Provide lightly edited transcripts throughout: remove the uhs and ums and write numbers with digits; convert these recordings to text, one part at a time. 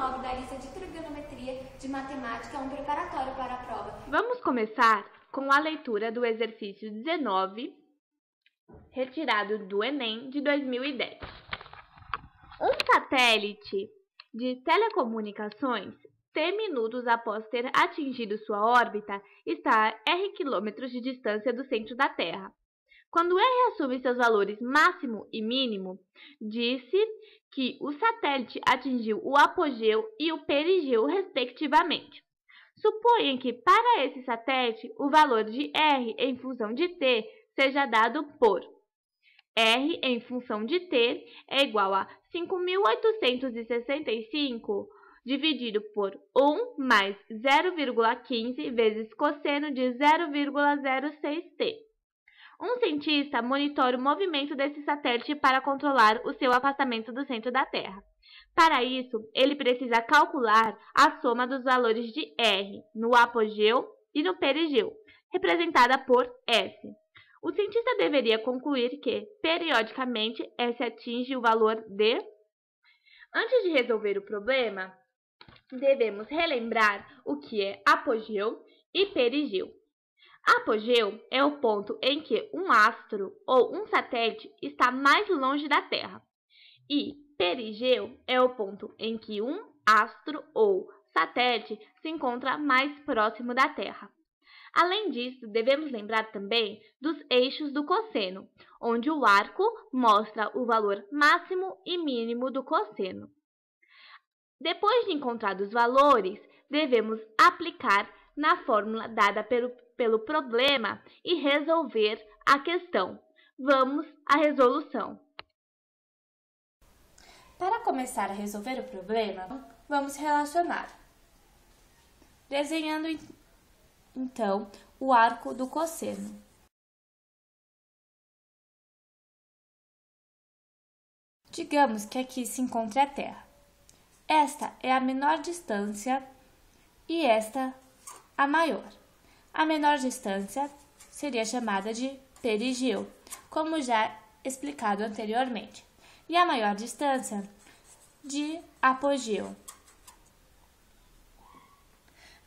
9 da lista de trigonometria de matemática, um preparatório para a prova. Vamos começar com a leitura do exercício 19, retirado do Enem de 2010. Um satélite de telecomunicações, T minutos após ter atingido sua órbita, está a R quilômetros de distância do centro da Terra. Quando R assume seus valores máximo e mínimo, disse que o satélite atingiu o apogeu e o perigeu, respectivamente. Suponha que, para esse satélite, o valor de R em função de T seja dado por R em função de T é igual a 5.865 dividido por 1 mais 0,15 vezes cosseno de 0,06T. Um cientista monitora o movimento desse satélite para controlar o seu afastamento do centro da Terra. Para isso, ele precisa calcular a soma dos valores de R no apogeu e no perigeu, representada por S. O cientista deveria concluir que, periodicamente, S atinge o valor de... Antes de resolver o problema, devemos relembrar o que é apogeu e perigeu. Apogeu é o ponto em que um astro ou um satélite está mais longe da Terra, e perigeu é o ponto em que um astro ou satélite se encontra mais próximo da Terra. Além disso, devemos lembrar também dos eixos do cosseno, onde o arco mostra o valor máximo e mínimo do cosseno. Depois de encontrados os valores, devemos aplicar na fórmula dada pelo problema e resolver a questão. Vamos à resolução. Para começar a resolver o problema, vamos relacionar. Desenhando então o arco do cosseno. Digamos que aqui se encontra a Terra. Esta é a menor distância e esta a maior. A menor distância seria chamada de perigeu, como já explicado anteriormente, e a maior distância de apogeu.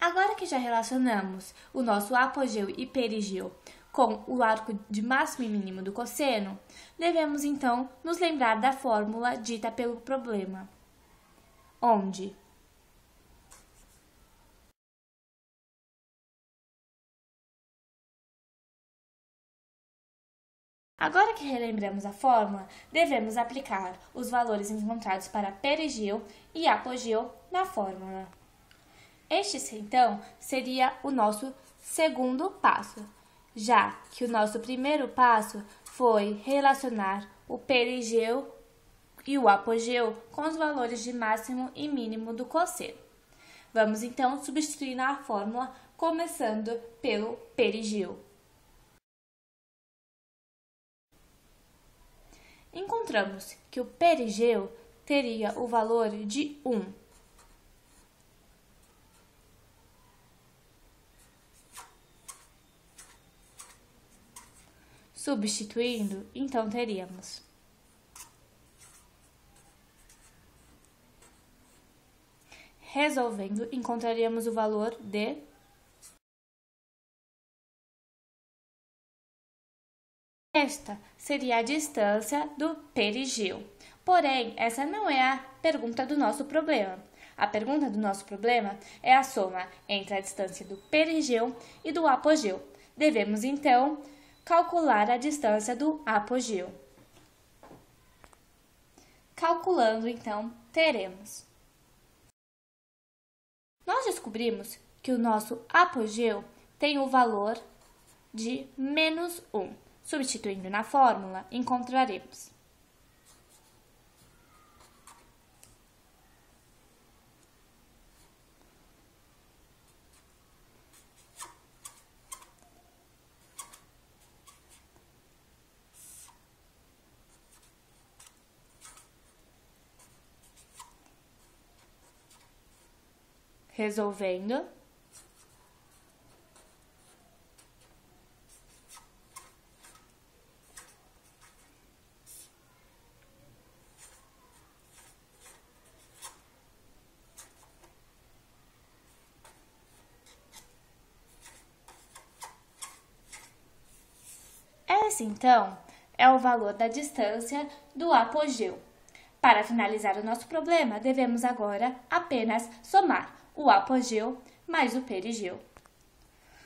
Agora que já relacionamos o nosso apogeu e perigeu com o arco de máximo e mínimo do cosseno, devemos então nos lembrar da fórmula dita pelo problema, onde agora que relembramos a fórmula, devemos aplicar os valores encontrados para perigeu e apogeu na fórmula. Este, então, seria o nosso segundo passo, já que o nosso primeiro passo foi relacionar o perigeu e o apogeu com os valores de máximo e mínimo do cosseno. Vamos, então, substituir na fórmula, começando pelo perigeu. Encontramos que o perigeu teria o valor de 1. Substituindo, então teríamos resolvendo, encontraríamos o valor de esta seria a distância do perigeu. Porém, essa não é a pergunta do nosso problema. A pergunta do nosso problema é a soma entre a distância do perigeu e do apogeu. Devemos, então, calcular a distância do apogeu. Calculando, então, teremos. Nós descobrimos que o nosso apogeu tem o valor de menos 1. Substituindo na fórmula, encontraremos resolvendo, Esse, então, é o valor da distância do apogeu. Para finalizar o nosso problema, devemos agora apenas somar o apogeu mais o perigeu.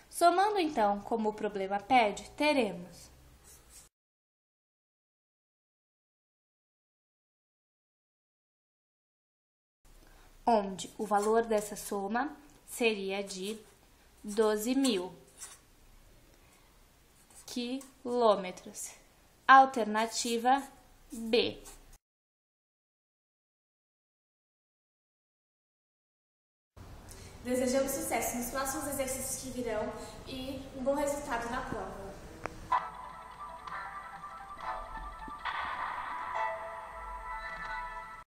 Somando, então, como o problema pede, teremos onde o valor dessa soma seria de 12.000 quilômetros. Alternativa B. Desejamos sucesso nos próximos exercícios que virão e um bom resultado na prova.